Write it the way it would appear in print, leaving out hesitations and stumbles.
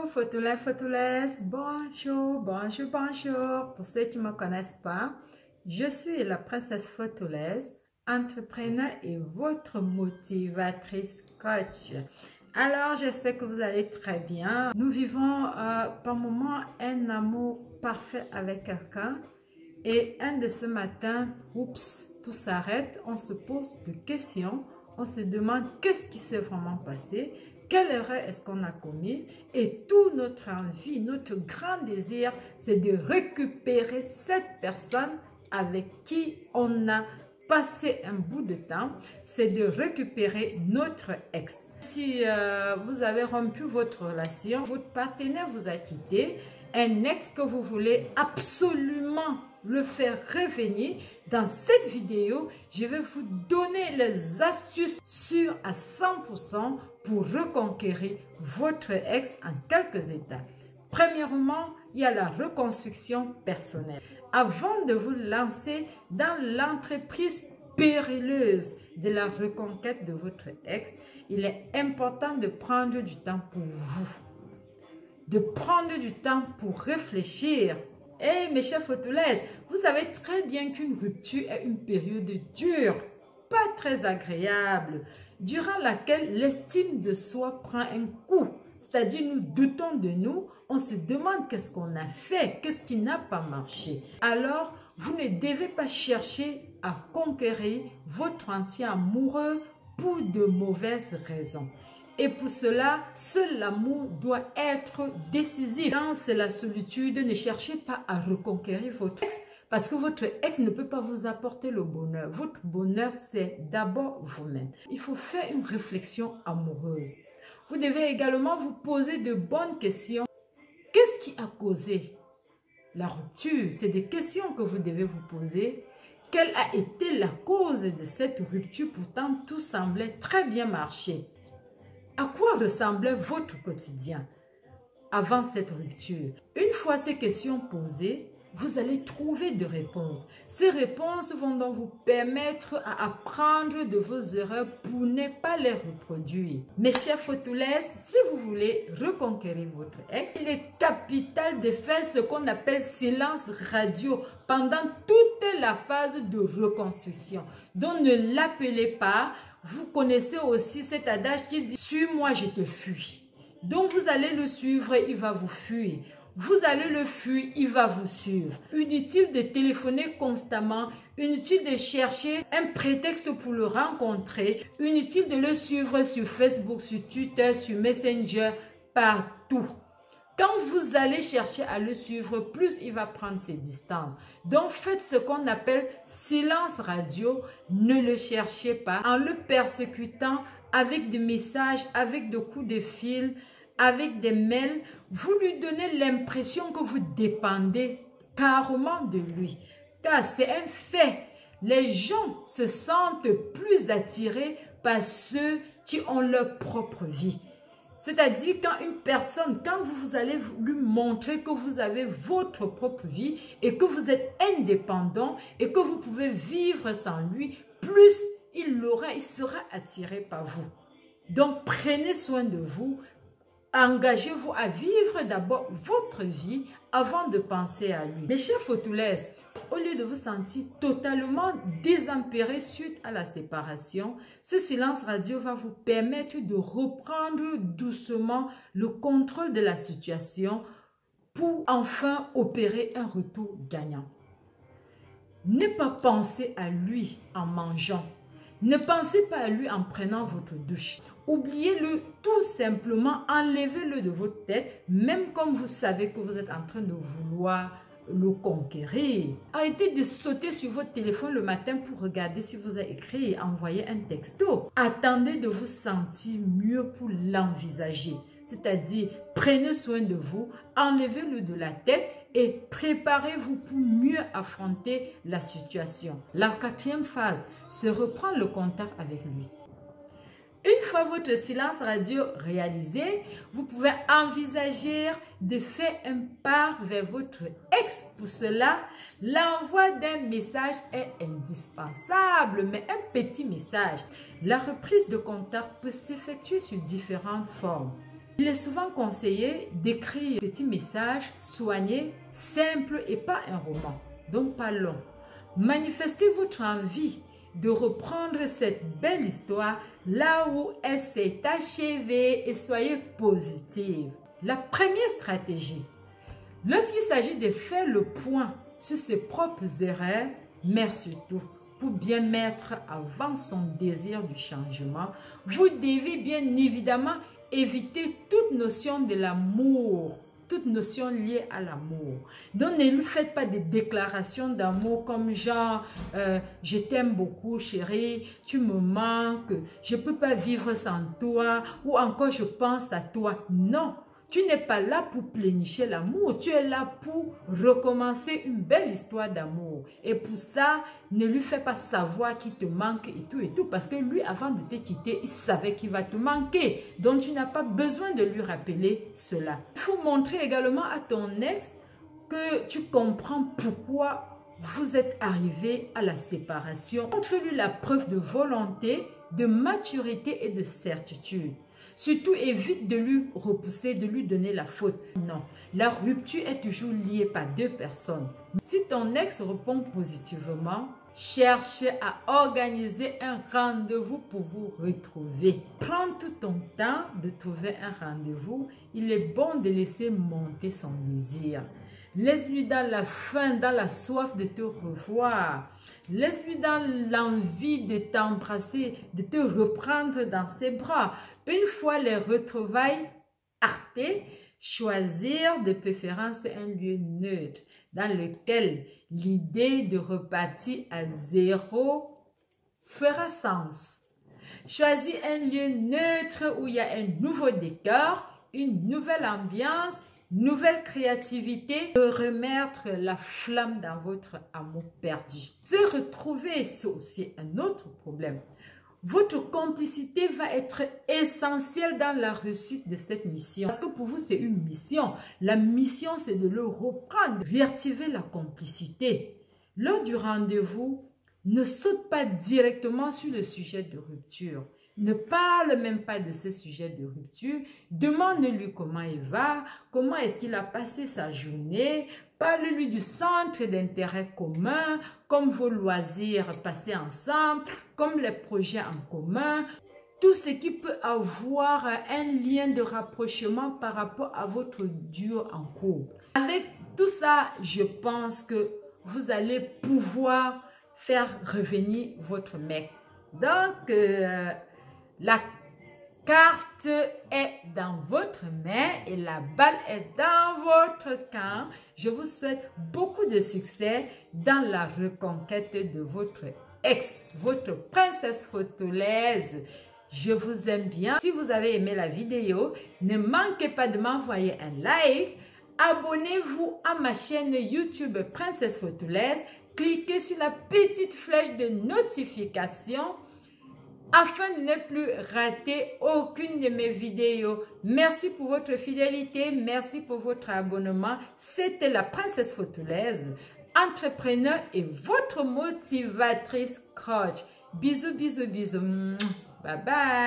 Photolais, photolaises, bonjour, bonjour, bonjour. Pour ceux qui ne me connaissent pas, je suis la princesse photolaise, entrepreneur et votre motivatrice coach. Alors, j'espère que vous allez très bien. Nous vivons par moments un amour parfait avec quelqu'un et un de ce matin, oups, tout s'arrête, on se pose des questions, on se demande qu'est-ce qui s'est vraiment passé. Quelle erreur est-ce qu'on a commise? Et toute notre envie, notre grand désir, c'est de récupérer cette personne avec qui on a passé un bout de temps, c'est de récupérer notre ex. Si vous avez rompu votre relation, votre partenaire vous a quitté, un ex que vous voulez absolument le faire revenir, dans cette vidéo, je vais vous donner les astuces sûres à 100% pour reconquérir votre ex en quelques étapes. Premièrement, il y a la reconstruction personnelle. Avant de vous lancer dans l'entreprise périlleuse de la reconquête de votre ex, il est important de prendre du temps pour vous. De prendre du temps pour réfléchir. Et mes chers photolaises, vous savez très bien qu'une rupture est une période dure, pas très agréable, durant laquelle l'estime de soi prend un coup. C'est-à-dire, nous doutons de nous, on se demande qu'est-ce qu'on a fait, qu'est-ce qui n'a pas marché. Alors, vous ne devez pas chercher à conquérir votre ancien amoureux pour de mauvaises raisons. Et pour cela, seul l'amour doit être décisif. Dans la solitude, ne cherchez pas à reconquérir votre ex parce que votre ex ne peut pas vous apporter le bonheur. Votre bonheur, c'est d'abord vous-même. Il faut faire une réflexion amoureuse. Vous devez également vous poser de bonnes questions. Qu'est-ce qui a causé la rupture? C'est des questions que vous devez vous poser. Quelle a été la cause de cette rupture? Pourtant, tout semblait très bien marcher. À quoi ressemblait votre quotidien avant cette rupture? Une fois ces questions posées, vous allez trouver des réponses. Ces réponses vont donc vous permettre à apprendre de vos erreurs pour ne pas les reproduire. Mes chers photolaises, si vous voulez reconquérir votre ex, il est capital de faire ce qu'on appelle silence radio pendant toute la phase de reconstruction. Donc ne l'appelez pas. Vous connaissez aussi cet adage qui dit « Suis-moi, je te fuis ». Donc vous allez le suivre, il va vous fuir. Vous allez le fuir, il va vous suivre. Inutile de téléphoner constamment, inutile de chercher un prétexte pour le rencontrer, inutile de le suivre sur Facebook, sur Twitter, sur Messenger, partout. Quand vous allez chercher à le suivre, plus il va prendre ses distances. Donc, faites ce qu'on appelle silence radio. Ne le cherchez pas en le persécutant avec des messages, avec des coups de fil, avec des mails. Vous lui donnez l'impression que vous dépendez carrément de lui. Car c'est un fait. Les gens se sentent plus attirés par ceux qui ont leur propre vie. C'est-à-dire quand une personne, quand vous allez lui montrer que vous avez votre propre vie et que vous êtes indépendant et que vous pouvez vivre sans lui, plus il sera attiré par vous. Donc prenez soin de vous, engagez-vous à vivre d'abord votre vie avant de penser à lui. Mes chers photolaises, au lieu de vous sentir totalement désempéré suite à la séparation, ce silence radio va vous permettre de reprendre doucement le contrôle de la situation pour enfin opérer un retour gagnant. Ne pas penser à lui en mangeant. Ne pensez pas à lui en prenant votre douche. Oubliez-le tout simplement, enlevez-le de votre tête, même comme vous savez que vous êtes en train de vouloir le conquérir. Arrêtez de sauter sur votre téléphone le matin pour regarder si vous avez écrit et envoyé un texto. Attendez de vous sentir mieux pour l'envisager. C'est-à-dire, prenez soin de vous, enlevez-le de la tête et préparez-vous pour mieux affronter la situation. La quatrième phase, c'est reprendre le contact avec lui. Une fois votre silence radio réalisé, vous pouvez envisager de faire un pas vers votre ex. Pour cela, l'envoi d'un message est indispensable, mais un petit message. La reprise de contact peut s'effectuer sur différentes formes. Il est souvent conseillé d'écrire un petit message soigné, simple et pas un roman, donc pas long. Manifestez votre envie de reprendre cette belle histoire là où elle s'est achevée et soyez positive. La première stratégie, lorsqu'il s'agit de faire le point sur ses propres erreurs, mais surtout pour bien mettre avant son désir du changement, vous devez bien évidemment éviter toute notion de l'amour, toute notion liée à l'amour. Donc, ne lui faites pas des déclarations d'amour comme genre je t'aime beaucoup chérie, tu me manques, je ne peux pas vivre sans toi, ou encore je pense à toi. Non, tu n'es pas là pour plénifier l'amour, tu es là pour recommencer une belle histoire d'amour. Et pour ça, ne lui fais pas savoir qu'il te manque et tout, parce que lui, avant de te quitter, il savait qu'il va te manquer. Donc, tu n'as pas besoin de lui rappeler cela. Il faut montrer également à ton ex que tu comprends pourquoi vous êtes arrivé à la séparation. Montre-lui la preuve de volonté, de maturité et de certitude. Surtout, évite de lui repousser, de lui donner la faute. Non, la rupture est toujours liée par deux personnes. Si ton ex répond positivement, cherche à organiser un rendez-vous pour vous retrouver. Prends tout ton temps de trouver un rendez-vous. Il est bon de laisser monter son désir. Laisse-lui dans la faim, dans la soif de te revoir. Laisse-lui dans l'envie de t'embrasser, de te reprendre dans ses bras. Une fois les retrouvailles actées, choisir de préférence un lieu neutre dans lequel l'idée de repartir à zéro fera sens. Choisis un lieu neutre où il y a un nouveau décor, une nouvelle ambiance, nouvelle créativité, de remettre la flamme dans votre amour perdu. Se retrouver, c'est aussi un autre problème. Votre complicité va être essentielle dans la réussite de cette mission. Parce que pour vous, c'est une mission. La mission, c'est de le reprendre, réactiver la complicité. Lors du rendez-vous, ne saute pas directement sur le sujet de rupture. Ne parle même pas de ce sujet de rupture. Demande-lui comment il va, comment est-ce qu'il a passé sa journée. Parle-lui du centre d'intérêt commun, comme vos loisirs passés ensemble, comme les projets en commun. Tout ce qui peut avoir un lien de rapprochement par rapport à votre duo en couple. Avec tout ça, je pense que vous allez pouvoir faire revenir votre mec. Donc, la carte est dans votre main et la balle est dans votre camp. Je vous souhaite beaucoup de succès dans la reconquête de votre ex, votre princesse photolaise. Je vous aime bien. Si vous avez aimé la vidéo, ne manquez pas de m'envoyer un like. Abonnez-vous à ma chaîne YouTube Princesse Photolaise. Cliquez sur la petite flèche de notification afin de ne plus rater aucune de mes vidéos. Merci pour votre fidélité, merci pour votre abonnement. C'était la Princesse Photolaise, entrepreneur et votre motivatrice coach. Bisous, bisous, bisous. Bye bye.